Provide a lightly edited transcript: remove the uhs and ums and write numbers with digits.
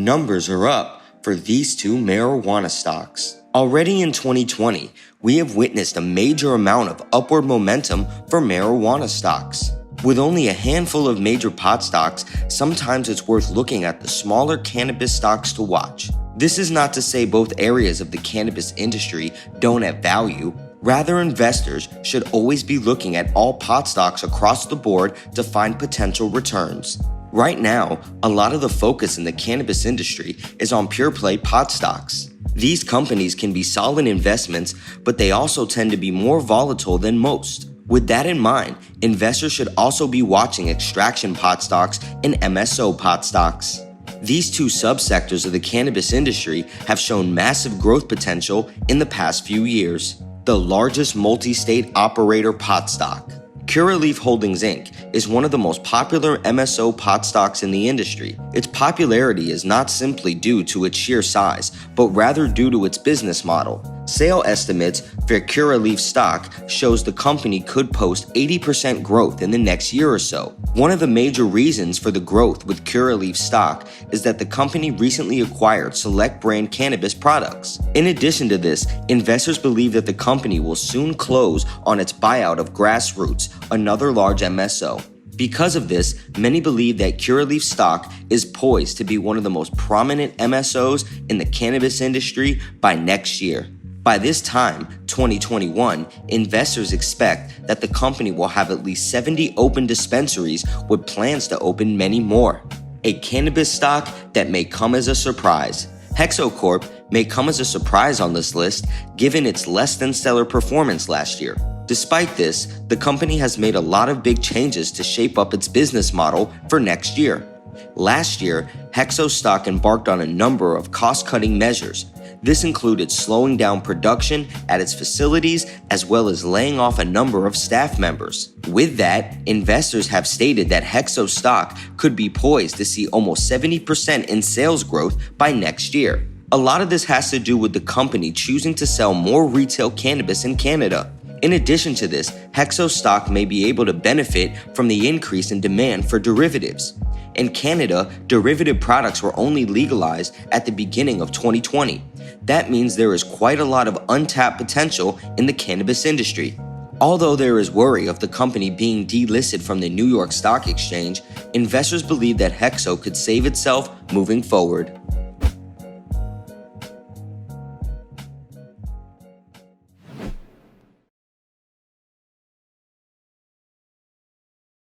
numbers are up for these two marijuana stocks. Already in 2020, we have witnessed a major amount of upward momentum for marijuana stocks. With only a handful of major pot stocks, sometimes it's worth looking at the smaller cannabis stocks to watch. This is not to say both areas of the cannabis industry don't have value. Rather, investors should always be looking at all pot stocks across the board to find potential returns. Right now, a lot of the focus in the cannabis industry is on pure play pot stocks. These companies can be solid investments, but they also tend to be more volatile than most. With that in mind, investors should also be watching extraction pot stocks and MSO pot stocks. These two subsectors of the cannabis industry have shown massive growth potential in the past few years. The largest multi-state operator pot stock. Curaleaf Holdings Inc. is one of the most popular MSO pot stocks in the industry. Its popularity is not simply due to its sheer size, but rather due to its business model. Sale estimates for Curaleaf stock shows the company could post 80% growth in the next year or so. One of the major reasons for the growth with Curaleaf stock is that the company recently acquired select brand cannabis products. In addition to this, investors believe that the company will soon close on its buyout of Grassroots, another large MSO. Because of this, many believe that Curaleaf stock is poised to be one of the most prominent MSOs in the cannabis industry by next year. By this time, 2021, investors expect that the company will have at least 70 open dispensaries with plans to open many more. A cannabis stock that may come as a surprise. HEXO Corp may come as a surprise on this list given its less than stellar performance last year. Despite this, the company has made a lot of big changes to shape up its business model for next year. Last year, HEXO stock embarked on a number of cost-cutting measures. This included slowing down production at its facilities as well as laying off a number of staff members. With that, investors have stated that HEXO stock could be poised to see almost 70% in sales growth by next year. A lot of this has to do with the company choosing to sell more retail cannabis in Canada. In addition to this, HEXO stock may be able to benefit from the increase in demand for derivatives. In Canada, derivative products were only legalized at the beginning of 2020. That means there is quite a lot of untapped potential in the cannabis industry. Although there is worry of the company being delisted from the New York Stock Exchange, investors believe that HEXO could save itself moving forward.